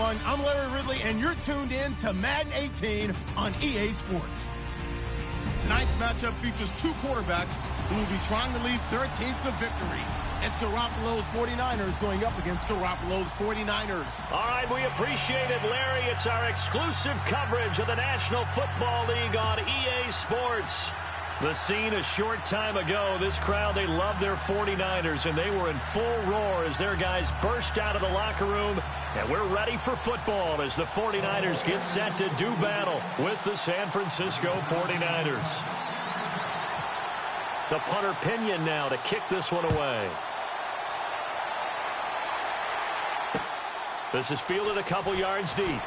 everyone. I'm Larry Ridley, and you're tuned in to Madden 18 on EA Sports. Tonight's matchup features two quarterbacks who will be trying to lead their team to victory. It's Garoppolo's 49ers going up against Garoppolo's 49ers. All right, we appreciate it, Larry. It's our exclusive coverage of the National Football League on EA Sports. The scene a short time ago, this crowd, they love their 49ers, and they were in full roar as their guys burst out of the locker room. And we're ready for football as the 49ers get set to do battle with the San Francisco 49ers. The punter Pinion now to kick this one away. This is fielded a couple yards deep.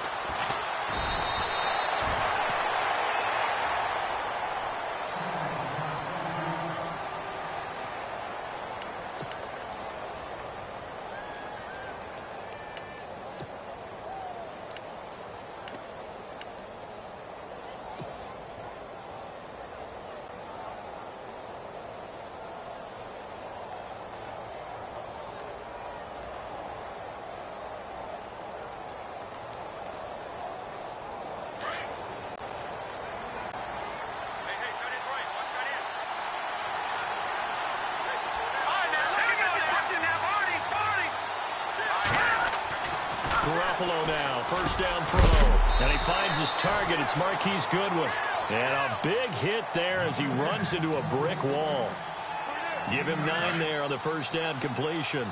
Garoppolo now, first down throw. And he finds his target. It's Marquise Goodwin. And a big hit there as he runs into a brick wall. Give him 9 there on the first down completion.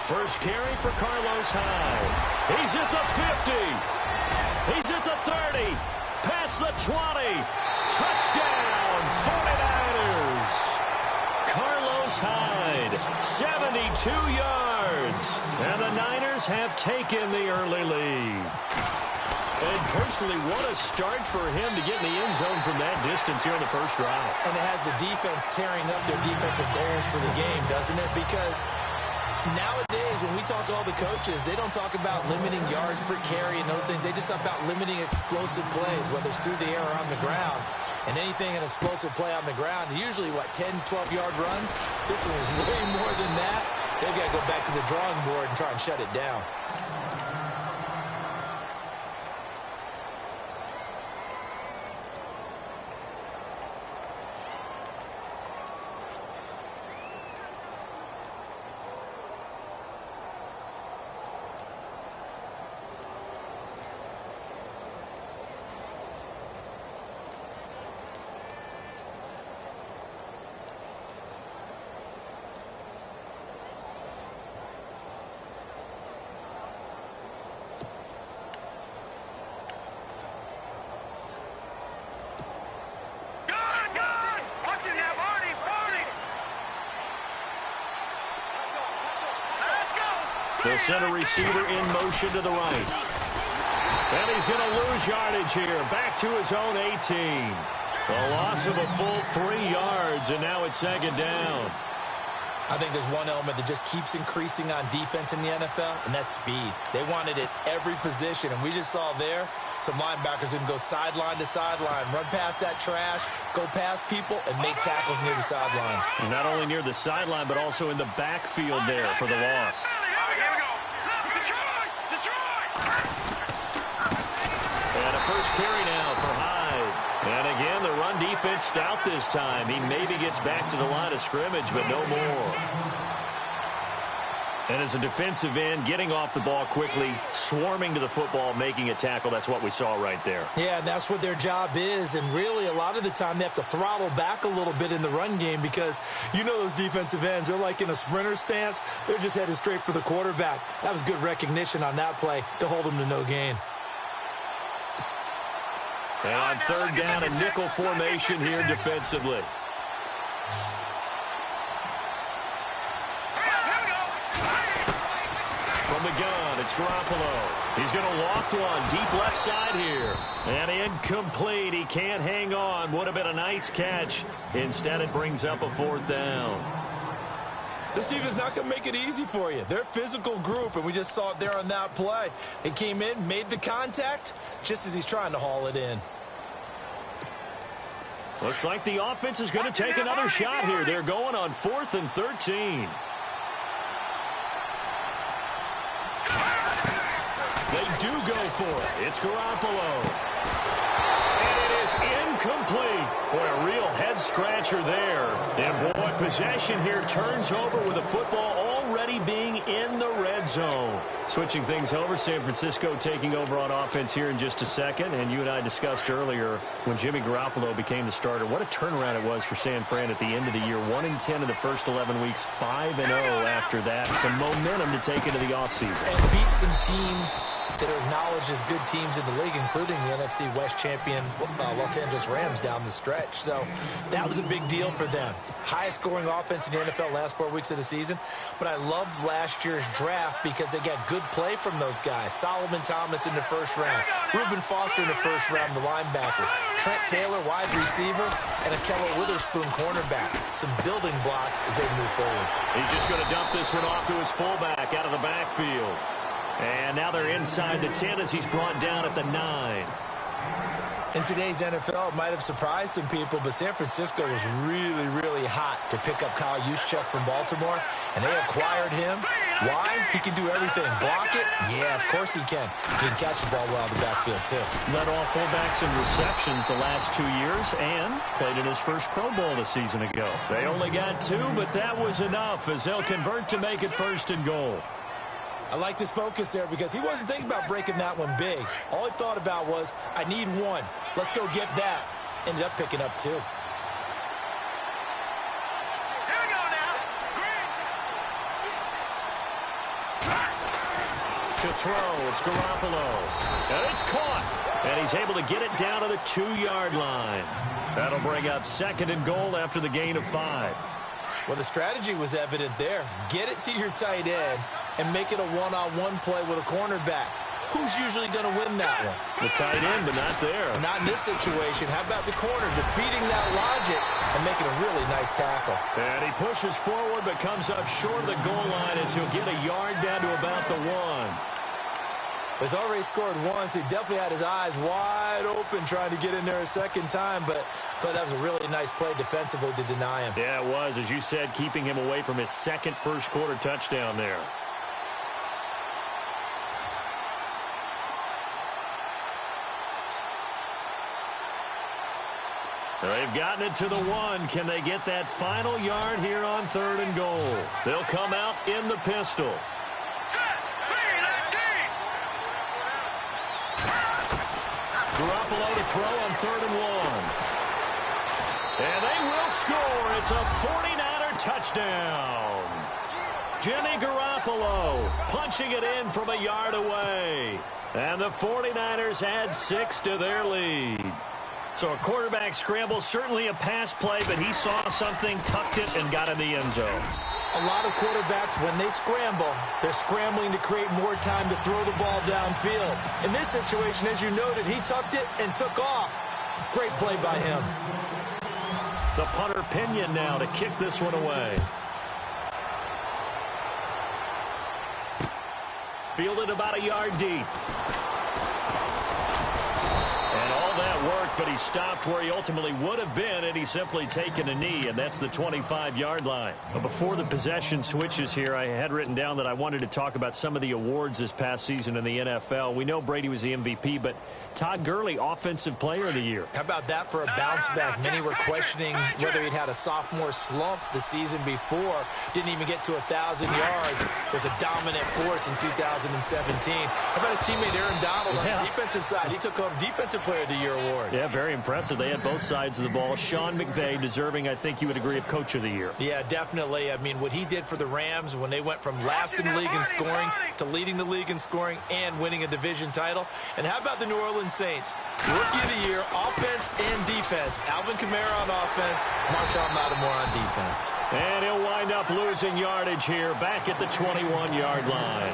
First carry for Carlos Hyde. He's at the 50. He's at the 30. Past the 20. Touchdown, 49ers. Carlos Hyde, 72 yards. And the Niners have taken the early lead. And personally, what a start for him to get in the end zone from that distance here in the first drive. And it has the defense tearing up their defensive goals for the game, doesn't it? Because nowadays, when we talk to all the coaches, they don't talk about limiting yards per carry and those things. They just talk about limiting explosive plays, whether it's through the air or on the ground. And anything an explosive play on the ground, usually, 10, 12-yard runs? This one was way more than that. They've got to go back to the drawing board and try and shut it down. The center receiver in motion to the right. And he's going to lose yardage here. Back to his own 18. A loss of a full 3 yards, and now it's second down. I think there's one element that just keeps increasing on defense in the NFL, and that's speed. They want it at every position, and we just saw there some linebackers who can go sideline to sideline, run past that trash, go past people, and make tackles near the sidelines. And not only near the sideline, but also in the backfield there for the loss. And a first carry now for Hyde. And again, the run defense stout this time. He maybe gets back to the line of scrimmage, but no more. And as a defensive end, getting off the ball quickly, swarming to the football, making a tackle, that's what we saw right there. Yeah, that's what their job is. And really, a lot of the time, they have to throttle back a little bit in the run game because you know those defensive ends, they're like in a sprinter stance. They're just headed straight for the quarterback. That was good recognition on that play to hold them to no gain. And on third down, a nickel formation here defensively. From the gun, it's Garoppolo. He's going to loft one deep left side here. And incomplete. He can't hang on. Would have been a nice catch. Instead, it brings up a fourth down. This team is not going to make it easy for you. They're a physical group, and we just saw it there on that play. They came in, made the contact, just as he's trying to haul it in. Looks like the offense is going to take another shot here. They're going on 4th and 13. They do go for it. It's Garoppolo. And it is incomplete. Boy, a real head-scratcher there. And, boy, possession here turns over with the football already being in the red zone. Switching things over, San Francisco taking over on offense here in just a second. And you and I discussed earlier when Jimmy Garoppolo became the starter, what a turnaround it was for San Fran at the end of the year. 1-10 in the first 11 weeks, 5-0 after that. Some momentum to take into the offseason. And beat some teams that are acknowledged as good teams in the league, including the NFC West champion Los Angeles Rams down the stretch. So that was a big deal for them. Highest scoring offense in the NFL last 4 weeks of the season. But I loved last year's draft because they got good play from those guys. Solomon Thomas in the first round. Reuben Foster in the first round, the linebacker. Trent Taylor, wide receiver. And Akello Witherspoon, cornerback. Some building blocks as they move forward. He's just going to dump this one off to his fullback out of the backfield. And now they're inside the 10 as he's brought down at the 9. In today's NFL, it might have surprised some people, but San Francisco was really, really hot to pick up Kyle Juszczyk from Baltimore, and they acquired him. Why? He can do everything. Block it? Yeah, of course he can. He can catch the ball well in the backfield, too. Led all fullbacks in receptions the last 2 years and played in his first Pro Bowl a season ago. They only got 2, but that was enough as they'll convert to make it 1st and goal. I like his focus there because he wasn't thinking about breaking that one big. All he thought about was, I need 1. Let's go get that. Ended up picking up 2. To throw, it's Garoppolo. And it's caught. And he's able to get it down to the 2-yard line. That'll bring up 2nd and goal after the gain of 5. Well, the strategy was evident there. Get it to your tight end and make it a one-on-one play with a cornerback. Who's usually going to win that one? The tight end, but not there. Not in this situation. How about the corner defeating that logic and making a really nice tackle? And he pushes forward but comes up short of the goal line as he'll get a yard down to about the 1. He's already scored once. He definitely had his eyes wide open trying to get in there a second time, but I thought that was a really nice play defensively to deny him. Yeah, it was, as you said, keeping him away from his second first-quarter touchdown there. They've gotten it to the 1. Can they get that final yard here on 3rd and goal? They'll come out in the pistol. Garoppolo to throw on 3rd and 1. And they will score. It's a 49er touchdown. Jimmy Garoppolo punching it in from a yard away. And the 49ers add 6 to their lead. So a quarterback scramble, certainly a pass play, but he saw something, tucked it, and got in the end zone. A lot of quarterbacks, when they scramble, they're scrambling to create more time to throw the ball downfield. In this situation, as you noted, he tucked it and took off. Great play by him. The punter Pinion now to kick this one away. Fielded about a yard deep. And all that worked, but he stopped where he ultimately would have been, and he's simply taken a knee, and that's the 25-yard line. But before the possession switches here, I had written down that I wanted to talk about some of the awards this past season in the NFL. We know Brady was the MVP, but Todd Gurley, Offensive Player of the Year. How about that for a bounce back? Many were questioning whether he'd had a sophomore slump the season before. Didn't even get to 1,000 yards. Was a dominant force in 2017. How about his teammate Aaron Donald on the defensive side? He took home Defensive Player of the Year award. Yeah, very impressive. They had both sides of the ball. Sean McVay deserving, I think you would agree, of Coach of the Year. Yeah, definitely. I mean, what he did for the Rams when they went from last in the league in scoring to leading the league in scoring and winning a division title. And how about the New Orleans Saints? Rookie of the Year, offense and defense. Alvin Kamara on offense, Marshawn Lattimore on defense. And he'll wind up losing yardage here back at the 21-yard line.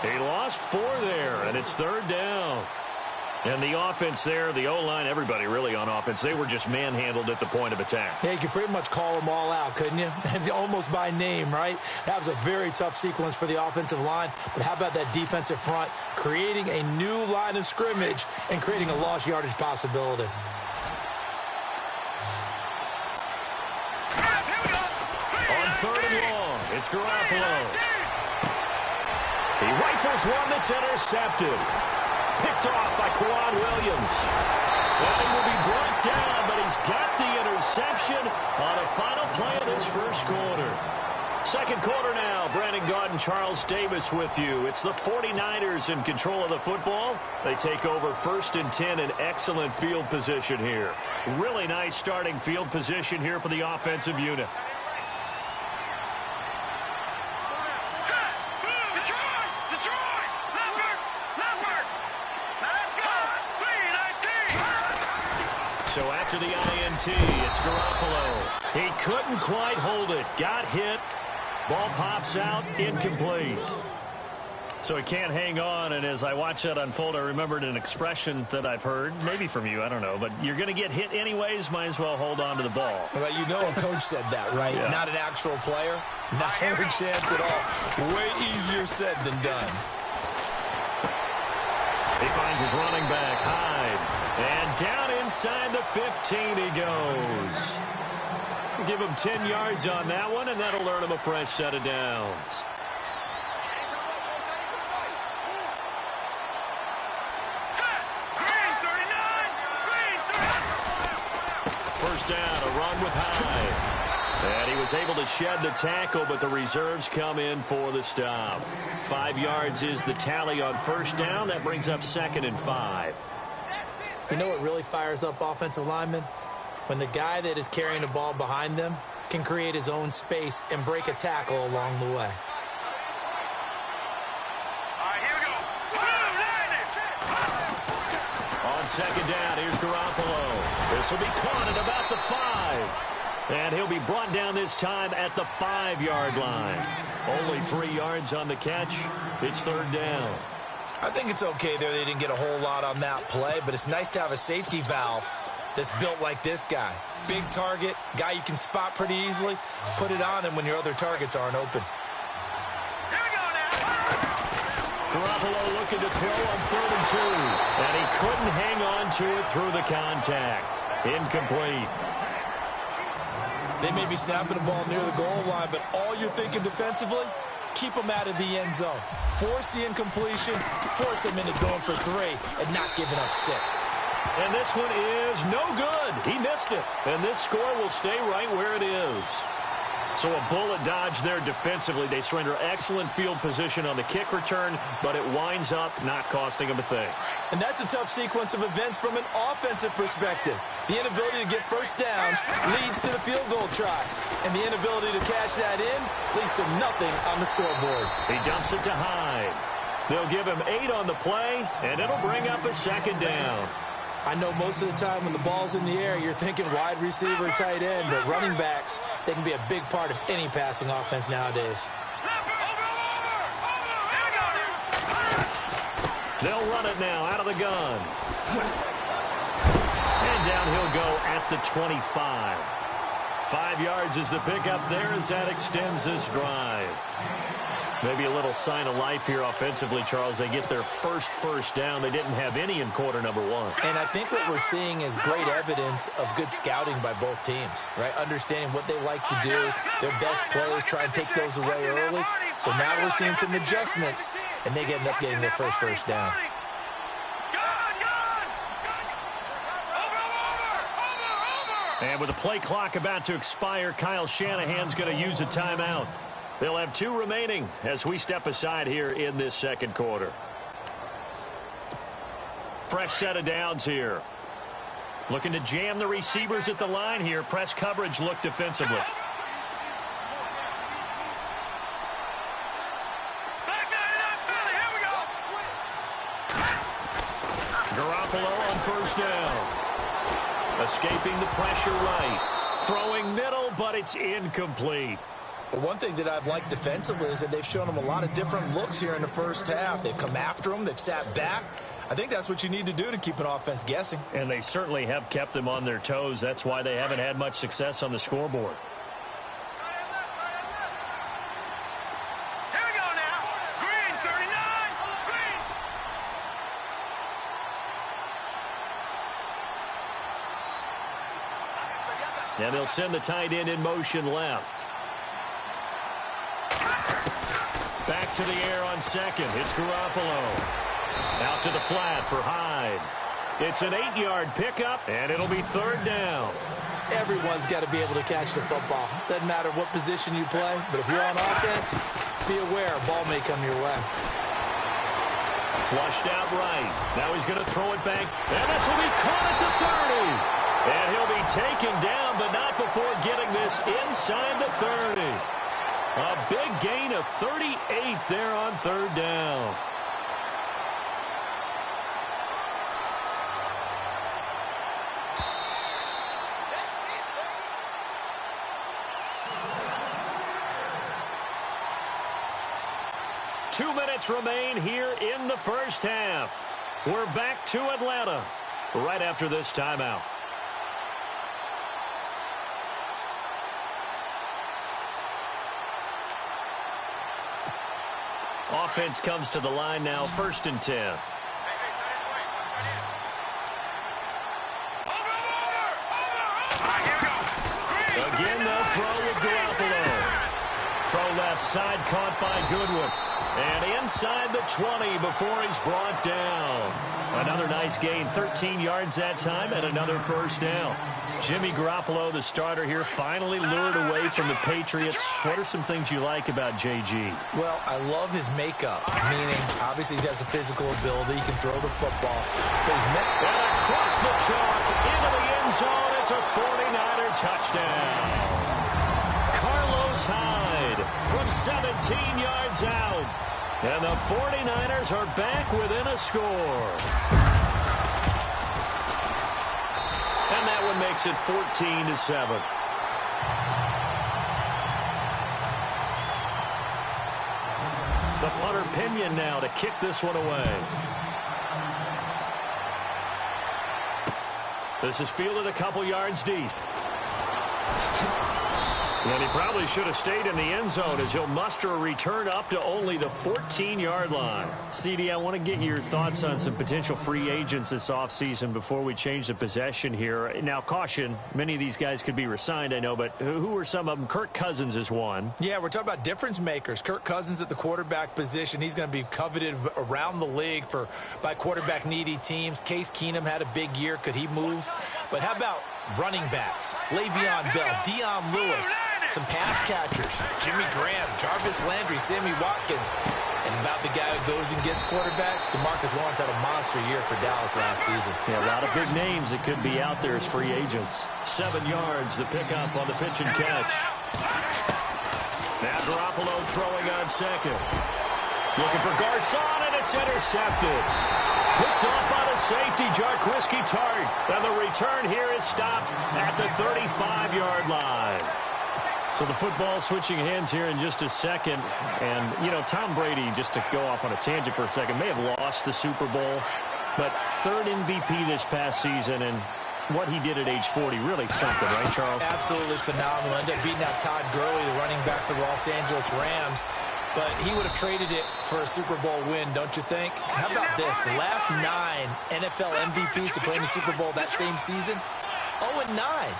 He lost 4 there, and it's 3rd down. And the offense there, the O-line, everybody really on offense, they were just manhandled at the point of attack. Yeah, you could pretty much call them all out, couldn't you? Almost by name, right? That was a very tough sequence for the offensive line. But how about that defensive front creating a new line of scrimmage and creating a lost yardage possibility? It's Garoppolo. He rifles one that's intercepted. Picked off by Quan Williams. Well, he will be brought down, but he's got the interception on a final play of this first quarter. Second quarter now. Brandon Gaudin, Charles Davis with you. It's the 49ers in control of the football. They take over 1st and 10 in excellent field position here. Really nice starting field position here for the offensive unit. So after the INT, it's Garoppolo. He couldn't quite hold it. Got hit. Ball pops out. Incomplete. So he can't hang on, and as I watch that unfold, I remembered an expression that I've heard, maybe from you, I don't know, but you're going to get hit anyways, might as well hold on to the ball. Well, you know a coach said that, right? Yeah. Not an actual player. Not a chance at all. Way easier said than done. He finds his running back, Hyde. And down inside the 15 he goes. Give him 10 yards on that one, and that'll earn him a fresh set of downs. First down, a run with Hyde. And he was able to shed the tackle, but the reserves come in for the stop. 5 yards is the tally on first down. That brings up 2nd and 5. You know what really fires up offensive linemen? When the guy that is carrying the ball behind them can create his own space and break a tackle along the way. All right, here we go. On second down, here's Garoppolo. This will be caught at about the 5. And he'll be brought down this time at the 5-yard line. Only 3 yards on the catch. It's 3rd down. I think it's okay there. They didn't get a whole lot on that play, but it's nice to have a safety valve that's built like this guy. Big target, guy you can spot pretty easily. Put it on him when your other targets aren't open. Here we go now. Garoppolo looking to throw on 3rd and 2. And he couldn't hang on to it through the contact. Incomplete. They may be snapping the ball near the goal line, but all you're thinking defensively, keep them out of the end zone. Force the incompletion, force them into going for 3, and not giving up 6. And this one is no good. He missed it. And this score will stay right where it is. So a bullet dodge there defensively. They surrender excellent field position on the kick return, but it winds up not costing them a thing. And that's a tough sequence of events from an offensive perspective. The inability to get first downs leads to the field goal try. And the inability to cash that in leads to nothing on the scoreboard. He dumps it to Hyde. They'll give him 8 on the play, and it'll bring up a 2nd down. I know most of the time when the ball's in the air, you're thinking wide receiver, tight end, but running backs, they can be a big part of any passing offense nowadays. They'll run it now out of the gun. And down he'll go at the 25. 5 yards is the pickup there as that extends this drive. Maybe a little sign of life here offensively, Charles. They get their first down. They didn't have any in quarter number 1. And I think what we're seeing is great evidence of good scouting by both teams, right? Understanding what they like to do, their best plays, try and take those away early. So now we're seeing some adjustments, and they end up getting their first down. And with the play clock about to expire, Kyle Shanahan's going to use a timeout. They'll have 2 remaining as we step aside here in this second quarter. Fresh set of downs here. Looking to jam the receivers at the line here. Press coverage look defensively. Garoppolo on first down. Escaping the pressure right. Throwing middle, but it's incomplete. Well, one thing that I've liked defensively is that they've shown them a lot of different looks here in the first half. They've come after them. They've sat back. I think that's what you need to do to keep an offense guessing. And they certainly have kept them on their toes. That's why they haven't had much success on the scoreboard. Here we go now. Green, 39. Green. And they'll send the tight end in motion left. back to the air on second. It's Garoppolo. Out to the flat for Hyde. It's an 8-yard pickup, and it'll be third down. Everyone's got to be able to catch the football. Doesn't matter what position you play, but if you're on offense, be aware a ball may come your way. Flushed out right. Now he's going to throw it back, and this will be caught at the 30. And he'll be taken down, but not before getting this inside the 30. A big gain of 38 there on third down. Two minutes remain here in the first half. We're back to Atlanta right after this timeout. Offense comes to the line now, 1st and 10. Again, they'll throw with Garoppolo. Throw left side, caught by Goodwin. And inside the 20 before he's brought down. Another nice gain, 13 yards that time, and another first down. Jimmy Garoppolo, the starter here, finally lured away from the Patriots. What are some things you like about JG? Well, I love his makeup, meaning obviously he has a physical ability. He can throw the football. But he's and across the chalk, into the end zone, it's a 49er touchdown. Carlos Hyde from 17 yards out. And the 49ers are back within a score. And that one makes it 14-7. The punter Pinion now to kick this one away. This is fielded a couple yards deep. And he probably should have stayed in the end zone as he'll muster a return up to only the 14-yard line. CD, I want to get your thoughts on some potential free agents this offseason before we change the possession here. Now, caution, many of these guys could be re-signed, I know, but who are some of them? Kirk Cousins is one. Yeah, we're talking about difference makers. Kirk Cousins at the quarterback position. He's going to be coveted around the league by quarterback-needy teams. Case Keenum had a big year. Could he move? But how about running backs? Le'Veon Bell, Dion Lewis. Some pass catchers, Jimmy Graham, Jarvis Landry, Sammy Watkins. And about the guy who goes and gets quarterbacks, DeMarcus Lawrence had a monster year for Dallas last season. Yeah, a lot of big names that could be out there as free agents. 7 yards, the pickup on the pitch and catch. Now Garoppolo throwing on second. Looking for Garcon, and it's intercepted. Picked off by the safety, Jarquiski Tart. And the return here is stopped at the 35-yard line. So the football switching hands here in just a second. And, you know, Tom Brady, just to go off on a tangent for a second, may have lost the Super Bowl. But 3rd MVP this past season, and what he did at age 40, really something, right, Charles? Absolutely phenomenal. Ended up beating out Todd Gurley, the running back for the Los Angeles Rams. But he would have traded it for a Super Bowl win, don't you think? How about this? The last 9 NFL MVPs to play in the Super Bowl that same season, 0-9.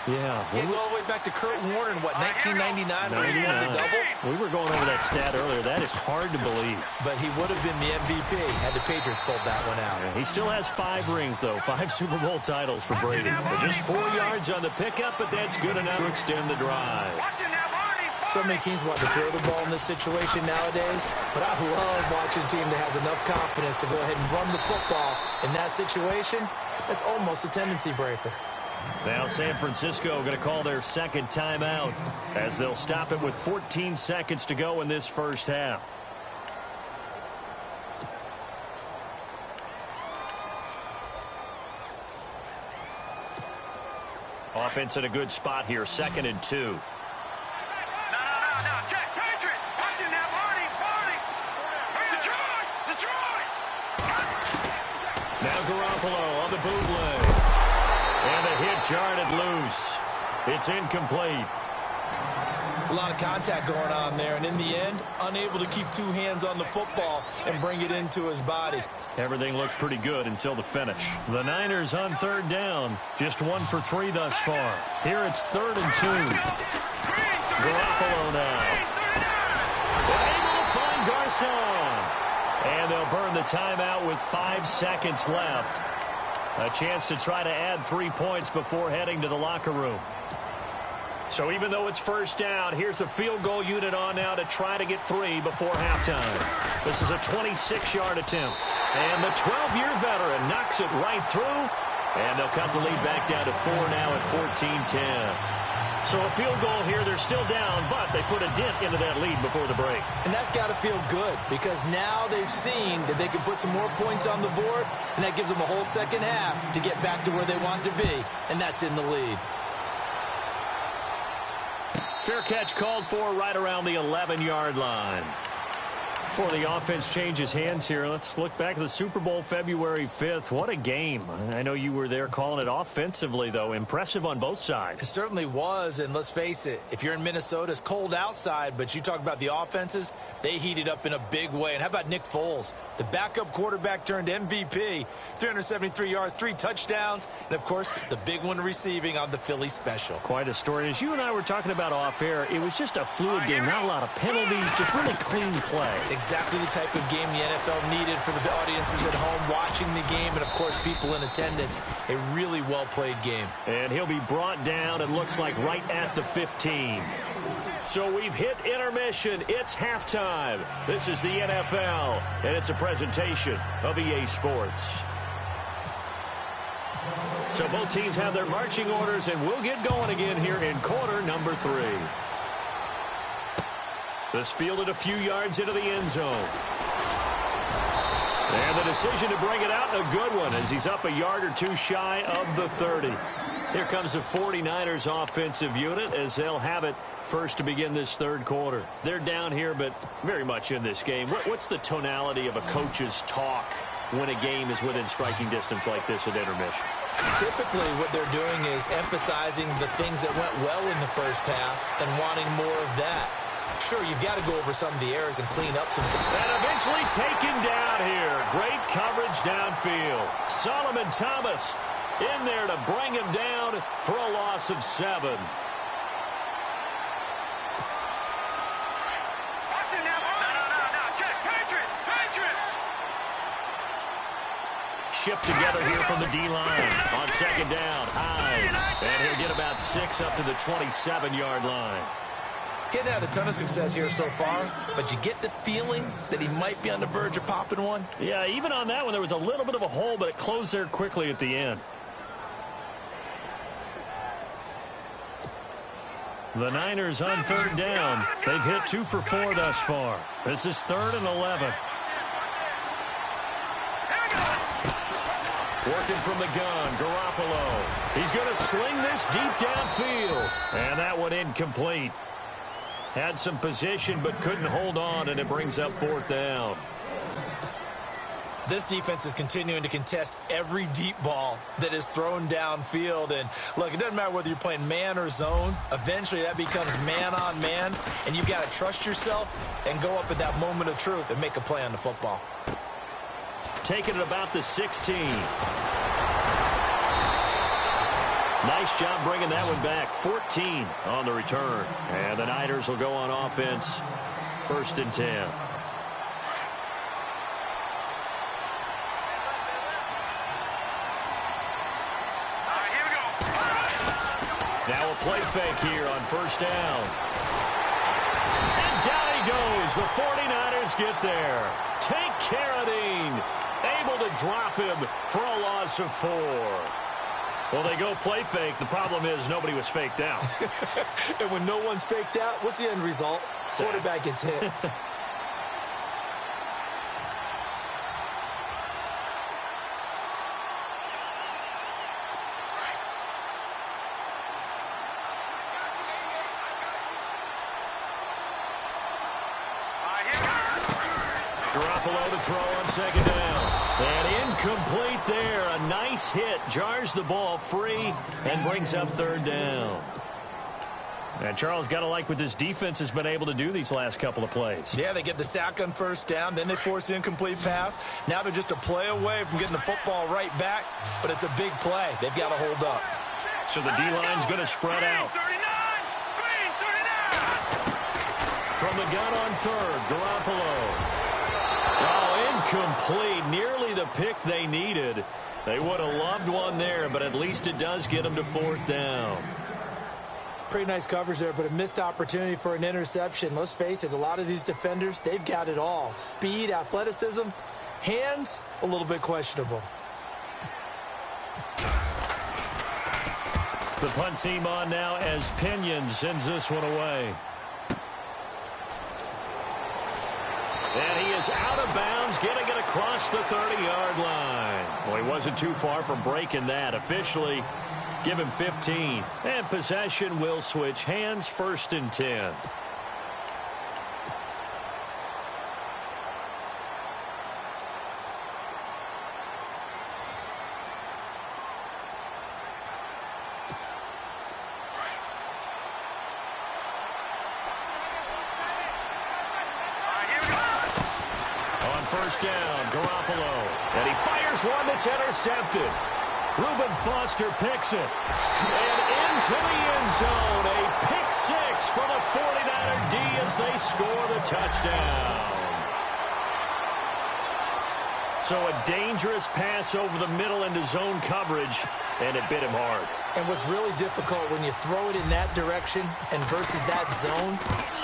Yeah. He go all the way back to Kurt Warner in, what, 1999 when he won the double? We were going over that stat earlier. That is hard to believe. But he would have been the MVP had the Patriots pulled that one out. Yeah, he still has 5 rings, though. 5 Super Bowl titles for Brady. But just 4 yards on the pickup, but that's good enough to extend the drive. So many teams want to throw the ball in this situation nowadays, but I love watching a team that has enough confidence to go ahead and run the football in that situation. That's almost a tendency breaker. Now San Francisco going to call their second timeout as they'll stop it with 14 seconds to go in this first half. Offense in a good spot here, 2nd and 2. Now Garoppolo on the bootleg. And the hit jarred loose. It's incomplete. It's a lot of contact going on there, and in the end, unable to keep 2 hands on the football and bring it into his body. Everything looked pretty good until the finish. The Niners on 3rd down. Just 1 for 3 thus far. Here it's 3rd and 2. Garoppolo now. Able to find Garcon. the timeout with 5 seconds left. A chance to try to add 3 points before heading to the locker room. So even though it's first down, here's the field goal unit on now to try to get 3 before halftime. This is a 26-yard attempt. And the 12-year veteran knocks it right through. And they'll cut the lead back down to 4 now at 14-10. So a field goal here, they're still down, but they put a dent into that lead before the break. And that's got to feel good because now they've seen that they can put some more points on the board, and that gives them a whole second half to get back to where they want to be, and that's in the lead. Fair catch called for right around the 11-yard line. Before the offense changes hands here, let's look back at the Super Bowl February 5th. What a game. I know you were there calling it offensively, though. Impressive on both sides. It certainly was, and let's face it, if you're in Minnesota, it's cold outside, but you talk about the offenses, they heated up in a big way. And how about Nick Foles? The backup quarterback turned MVP, 373 yards, 3 touchdowns, and, of course, the big one receiving on the Philly special. Quite a story. As you and I were talking about off air, it was just a fluid game. Not a lot of penalties, just really clean play. Exactly the type of game the NFL needed for the audiences at home watching the game and, of course, people in attendance. A really well-played game. And he'll be brought down, it looks like, right at the 15. So we've hit intermission. It's halftime. This is the NFL, and it's a presentation of EA Sports. So both teams have their marching orders, and we'll get going again here in quarter number 3. This fielded a few yards into the end zone. And the decision to bring it out, a good one, as he's up a yard or 2 shy of the 30. Here comes the 49ers offensive unit as they'll have it first to begin this third quarter. They're down here, but very much in this game. What's the tonality of a coach's talk when a game is within striking distance like this at intermission? Typically, what they're doing is emphasizing the things that went well in the first half and wanting more of that. Sure, you've got to go over some of the errors and clean up some. And eventually taken down here. Great coverage downfield. Solomon Thomas in there to bring him down for a loss of 7. Shift together here from the D-line on second down. Hyde. And he'll get about 6 up to the 27-yard line. Getting had a ton of success here so far, but you get the feeling that he might be on the verge of popping one. Yeah, even on that one, there was a little bit of a hole, but it closed there quickly at the end. The Niners on third down. They've hit 2 for 4 thus far. This is 3rd and 11. Working from the gun, Garoppolo. He's going to sling this deep downfield. And that one incomplete. Had some position but couldn't hold on, and it brings up 4th down. This defense is continuing to contest every deep ball that is thrown downfield. And, look, it doesn't matter whether you're playing man or zone. Eventually, that becomes man on man, and you've got to trust yourself and go up at that moment of truth and make a play on the football. Taking it about the 16. Nice job bringing that one back. 14 on the return. And the Niners will go on offense. 1st and 10. Now a play fake here on 1st down. And down he goes. The 49ers get there. Take Carradine. Able to drop him for a loss of 4. Well, they go play fake. The problem is nobody was faked out. And when no one's faked out, what's the end result? Quarterback gets hit. Garoppolo to throw on second down. And incomplete there. A nice hit. Jars the ball free and brings up 3rd down. And Charles, got to like what this defense has been able to do these last couple of plays. Yeah, they get the sack on 1st down. Then they force the incomplete pass. Now they're just a play away from getting the football right back. But it's a big play. They've got to hold up. So the D-line's going to spread out. From the gun on 3rd, Garoppolo. Oh, incomplete. Nearly the pick they needed. They would have loved one there, but at least it does get them to 4th down. Pretty nice coverage there, but a missed opportunity for an interception. Let's face it, a lot of these defenders, they've got it all. Speed, athleticism, hands, a little bit questionable. The punt team on now as Pinion sends this one away. And he is out of bounds, getting it across the 30-yard line. Well, he wasn't too far from breaking that. Officially, give him 15. And possession will switch hands, 1st and 10. First down, Garoppolo. And he fires one that's intercepted. Reuben Foster picks it. And into the end zone. A pick 6 for the 49er D as they score the touchdown. So a dangerous pass over the middle into zone coverage, and it bit him hard. And what's really difficult when you throw it in that direction and versus that zone,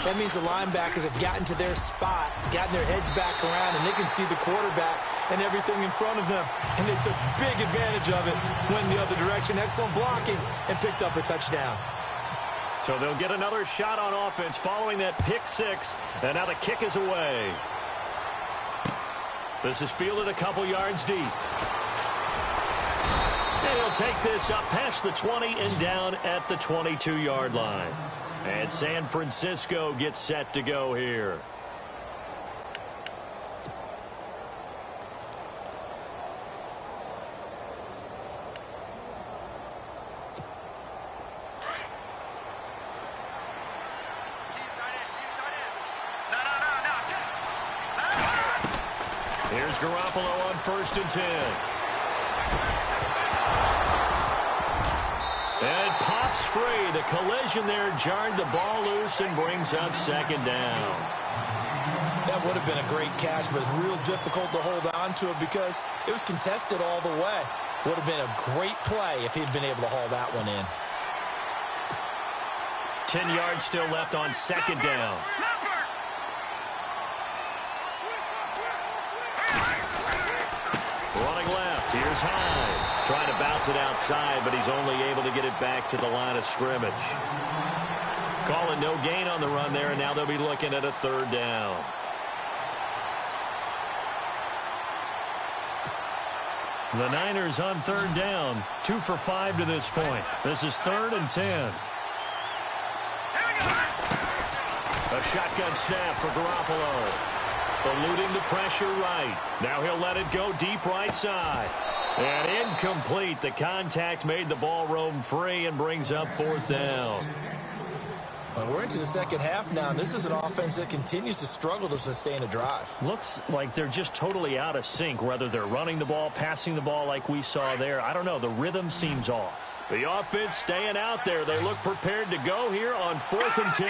that means the linebackers have gotten to their spot, gotten their heads back around, and they can see the quarterback and everything in front of them. And they took big advantage of it, went the other direction, excellent blocking, and picked up a touchdown. So they'll get another shot on offense following that pick 6, and now the kick is away. This is fielded a couple yards deep. And he'll take this up past the 20 and down at the 22-yard line. And San Francisco gets set to go here. Here's Garoppolo on 1st and 10. And it pops free. The collision there jarred the ball loose and brings up 2nd down. That would have been a great catch, but it's real difficult to hold on to it because it was contested all the way. Would have been a great play if he'd been able to haul that one in. 10 yards still left on 2nd down. Running left. Here's Hyde. Trying to bounce it outside, but he's only able to get it back to the line of scrimmage. Calling no gain on the run there, and now they'll be looking at a 3rd down. The Niners on 3rd down. 2 for 5 to this point. This is 3rd and 10. A shotgun snap for Garoppolo. Eluding the pressure right. Now he'll let it go deep right side. And incomplete. The contact made the ball roam free and brings up 4th down. Well, we're into the 2nd half now, and this is an offense that continues to struggle to sustain a drive. Looks like they're just totally out of sync, whether they're running the ball, passing the ball like we saw there. I don't know. The rhythm seems off. The offense staying out there. They look prepared to go here on 4th and 10.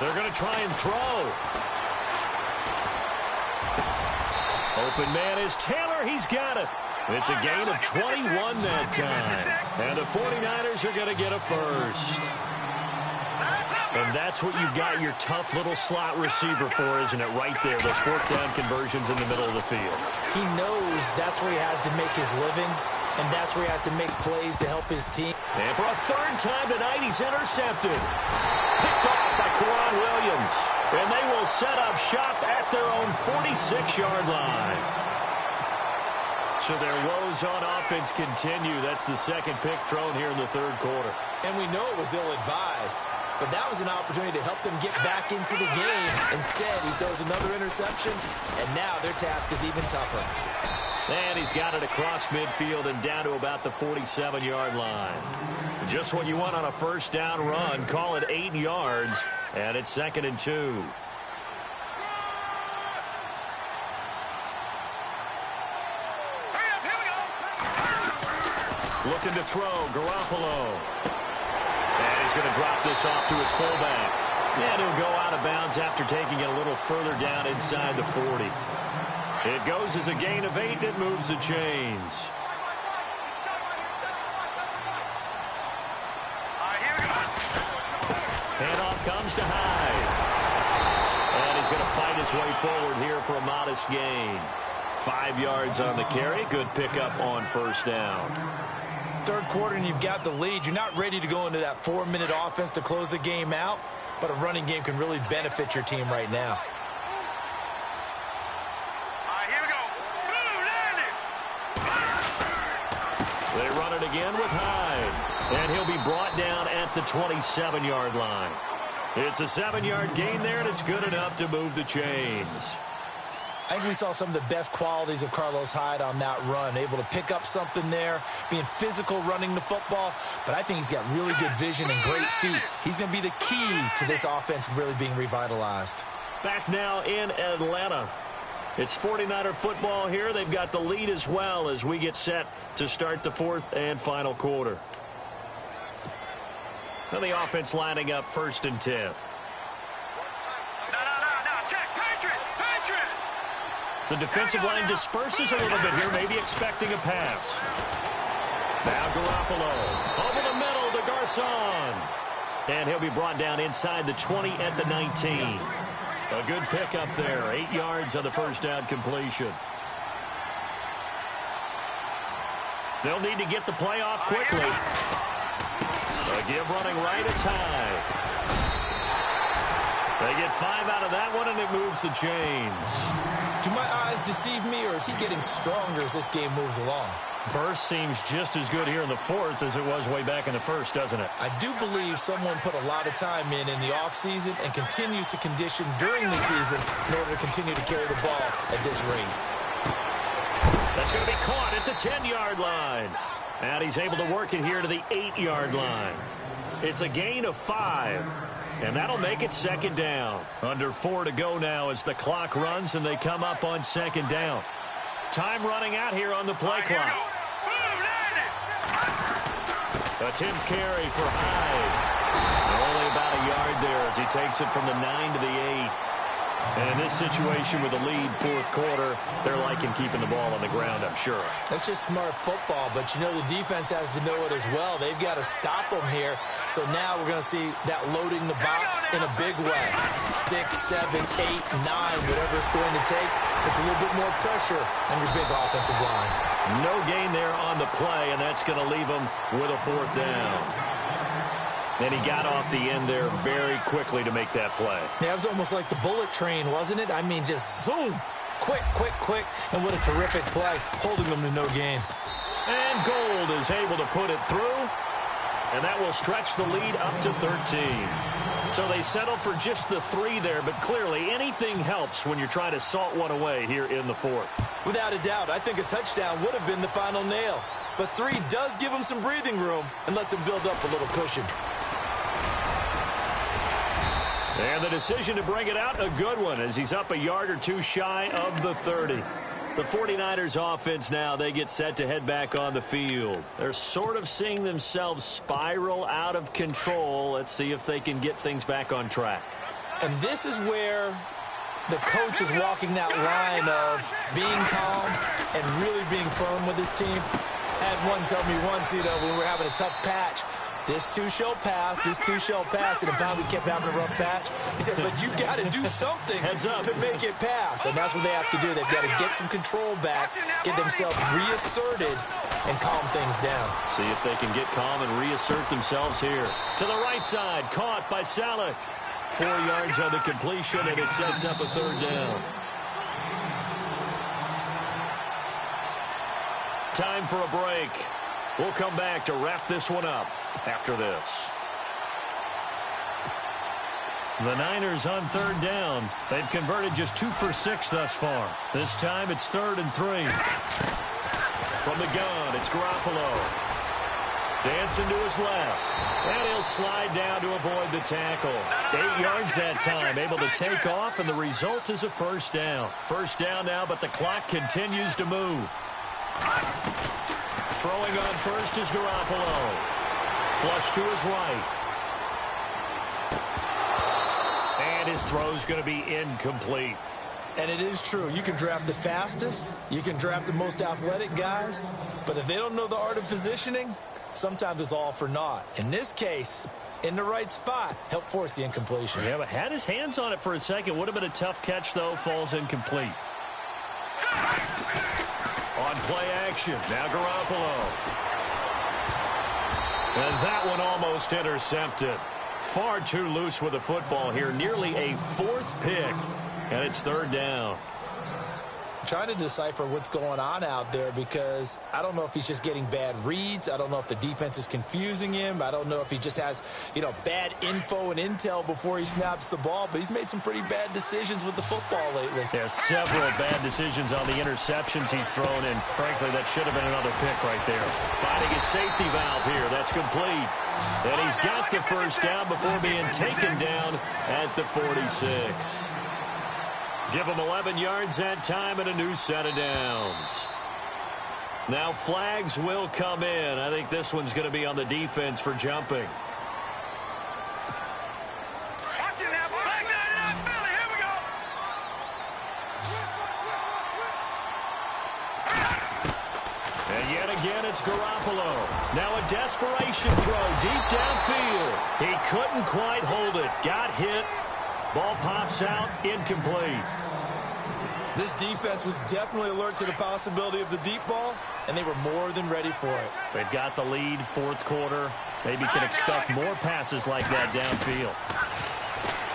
They're going to try and throw. Open man is Taylor. He's got it. It's a gain of 21 that time. And the 49ers are going to get a first. And that's what you've got your tough little slot receiver for, isn't it? Right there, those 4th down conversions in the middle of the field. He knows that's where he has to make his living, and that's where he has to make plays to help his team. And for a 3rd time tonight, he's intercepted. Picked off by Kwan Williams. And they will set up shop at their own 46-yard line. So their woes on offense continue. That's the 2nd pick thrown here in the 3rd quarter. And we know it was ill-advised, but that was an opportunity to help them get back into the game. Instead, he throws another interception, and now their task is even tougher. And he's got it across midfield and down to about the 47-yard line. Just what you want on a 1st down run. Call it 8 yards, and it's 2nd and 2. Looking to throw, Garoppolo. And he's going to drop this off to his fullback. And he'll go out of bounds after taking it a little further down inside the 40. It goes as a gain of 8, and it moves the chains. Handoff comes to Hyde. And he's going to fight his way forward here for a modest gain. 5 yards on the carry. Good pickup on first down. Third quarter and you've got the lead. You're not ready to go into that 4-minute offense to close the game out, but a running game can really benefit your team right now. Here we go. Boom, They run it again with Hyde. And he'll be brought down at the 27-yard line. It's a 7-yard gain there, and it's good enough to move the chains. I think we saw some of the best qualities of Carlos Hyde on that run. Able to pick up something there, being physical running the football. But I think he's got really good vision and great feet. He's going to be the key to this offense really being revitalized. Back now in Atlanta. It's 49er football here. They've got the lead as well as we get set to start the fourth and final quarter. And the offense lining up 1st and 10. No, check. Patriot. The defensive line disperses a little bit here, maybe expecting a pass. Now Garoppolo over the middle to Garcon. And he'll be brought down inside the 20 at the 19. A good pickup there. 8 yards on the first down completion. They'll need to get the play off quickly. A give running right, it's Hyde. They get 5 out of that one, and it moves the chains. Do my eyes deceive me, or is he getting stronger as this game moves along? Burst seems just as good here in the fourth as it was way back in the first, doesn't it? I do believe someone put a lot of time in the offseason and continues to condition during the season in order to continue to carry the ball at this rate. That's going to be caught at the 10-yard line. And he's able to work it here to the 8-yard line. It's a gain of 5. And that'll make it 2nd down. Under 4 to go now as the clock runs and they come up on 2nd down. Time running out here on the play clock. A 10th carry for Hyde. Only about a yard there as he takes it from the 9 to the 8. And in this situation with the lead, fourth quarter, they're liking keeping the ball on the ground, I'm sure. That's just smart football, but you know the defense has to know it as well. They've got to stop them here. So now we're going to see that loading the box in a big way. 6, 7, 8, 9, whatever it's going to take. It's a little bit more pressure on your big offensive line. No gain there on the play, and that's going to leave them with a 4th down. And he got off the end there very quickly to make that play. Yeah, it was almost like the bullet train, wasn't it? I mean, just zoom. Quick. And what a terrific play, holding them to no gain. And Gold is able to put it through. And that will stretch the lead up to 13. So they settle for just the 3 there, but clearly anything helps when you're trying to salt one away here in the fourth. Without a doubt, I think a touchdown would have been the final nail. But 3 does give him some breathing room and lets him build up a little cushion. And the decision to bring it out, a good one, as he's up a yard or 2 shy of the 30. The 49ers offense now, they get set to head back on the field. They're sort of seeing themselves spiral out of control. Let's see if they can get things back on track. And this is where the coach is walking that line of being calm and really being firm with his team. I had one tell me once, when we were having a tough patch, this too shall pass, and it finally kept having a rough patch. He said, but you got to do something to make it pass, and that's what they have to do. They've got to get some control back, get themselves reasserted, and calm things down. See if they can get calm and reassert themselves here. To the right side, caught by Salek. 4 yards on the completion, and it sets up a 3rd down. Time for a break. We'll come back to wrap this one up after this. The Niners on 3rd down. They've converted just 2 for 6 thus far. This time it's 3rd and 3. From the gun, it's Garoppolo. Dancing to his left. And he'll slide down to avoid the tackle. 8 yards that time, able to take off, and the result is a 1st down. 1st down now, but the clock continues to move. Throwing on first is Garoppolo. Flush to his right. And his throw's going to be incomplete. And it is true. You can draft the fastest. You can draft the most athletic guys. But if they don't know the art of positioning, sometimes it's all for naught. In this case, in the right spot, helped force the incompletion. Yeah, but had his hands on it for a second. Would have been a tough catch, though. Falls incomplete. On play action. Now Garoppolo. And that one almost intercepted. Far too loose with the football here. Nearly a fourth pick. And it's third down. Trying to decipher what's going on out there because I don't know if he's just getting bad reads. I don't know if the defense is confusing him. I don't know if he just has, bad info and intel before he snaps the ball. But he's made some pretty bad decisions with the football lately. Yeah, several bad decisions on the interceptions he's thrown, and frankly, that should have been another pick right there. Finding his safety valve here. That's complete. And he's got the first down before being taken down at the 46. Give him 11 yards that time and a new set of downs. Now flags will come in. I think this one's going to be on the defense for jumping. And yet again, it's Garoppolo. Now a desperation throw deep downfield. He couldn't quite hold it. Got hit. Ball pops out, incomplete. This defense was definitely alert to the possibility of the deep ball, and they were more than ready for it. They've got the lead, fourth quarter. Maybe can expect more passes like that downfield.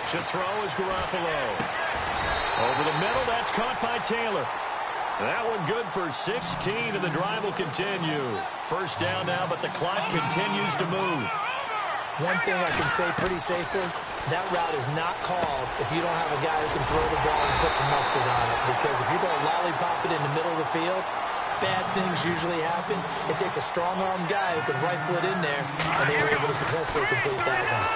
To throw is Garoppolo. Over the middle, that's caught by Taylor. That one good for 16, and the drive will continue. First down now, but the clock continues to move. One thing I can say pretty safely, that route is not called if you don't have a guy who can throw the ball and put some muscle on it. Because if you're going to lollipop it in the middle of the field, bad things usually happen. It takes a strong-arm guy who can rifle it in there, and they were able to successfully complete that one.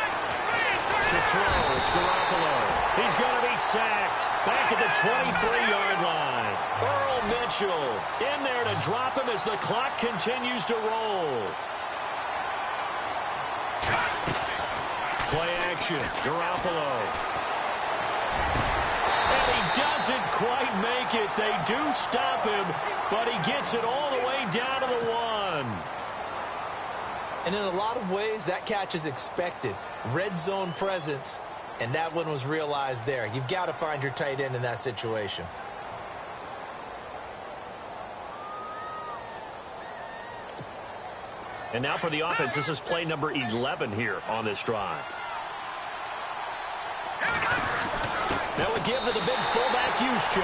To throw, it's Garoppolo. He's going to be sacked back at the 23-yard line. Earl Mitchell in there to drop him as the clock continues to roll. Play action, Garoppolo. And he doesn't quite make it. They do stop him, but he gets it all the way down to the 1. And in a lot of ways, that catch is expected. Red zone presence, and that one was realized there. You've got to find your tight end in that situation. And now for the offense, this is play number 11 here on this drive. Now we give to the big fullback Juszczyk.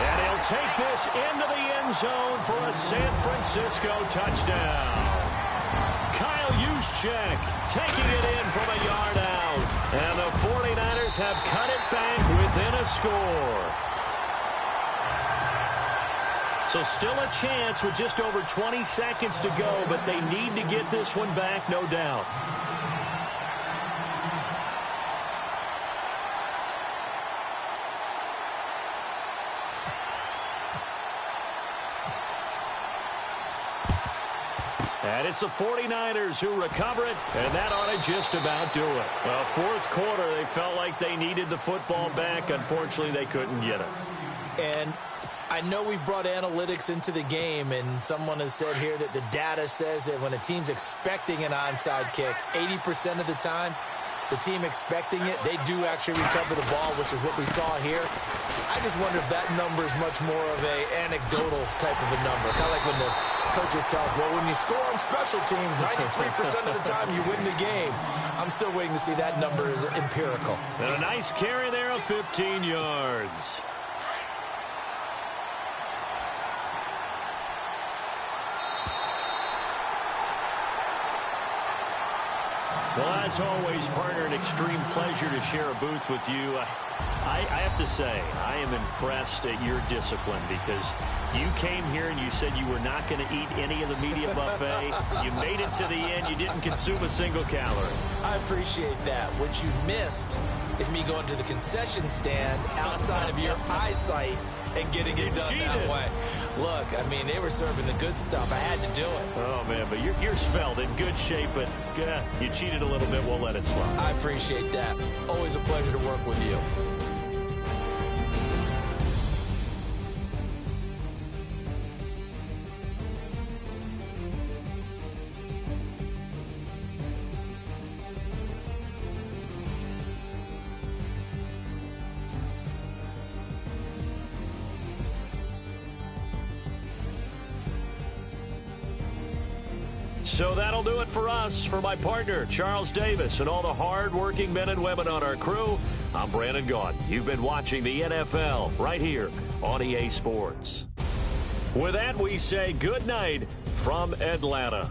And he'll take this into the end zone for a San Francisco touchdown. Kyle Juszczyk taking it in from a yard out. And the 49ers have cut it back within a score. So still a chance with just over 20 seconds to go, but they need to get this one back, no doubt. And it's the 49ers who recover it, and that ought to just about do it. Well, fourth quarter, they felt like they needed the football back. Unfortunately, they couldn't get it. And I know we brought analytics into the game, and someone has said here that the data says that when a team's expecting an onside kick, 80% of the time, the team expecting it, they do actually recover the ball, which is what we saw here. I just wonder if that number is much more of a anecdotal type of a number. Kind of like when the coaches tell us, well, when you score on special teams, 93% of the time you win the game. I'm still waiting to see that number is empirical. And a nice carry there of 15 yards. Well, as always, partner, an extreme pleasure to share a booth with you. I have to say, I am impressed at your discipline because you came here and you said you were not going to eat any of the media buffet. You made it to the end. You didn't consume a single calorie. I appreciate that. What you missed is me going to the concession stand outside of your eyesight and getting it done that way. Look, I mean, they were serving the good stuff. I had to do it. Oh, man, but you're svelte, in good shape, but you cheated a little bit. We'll let it slide. I appreciate that. Always a pleasure to work with you. So that'll do it for us. For my partner, Charles Davis, and all the hard-working men and women on our crew, I'm Brandon Gaudin. You've been watching the NFL right here on EA Sports. With that, we say good night from Atlanta.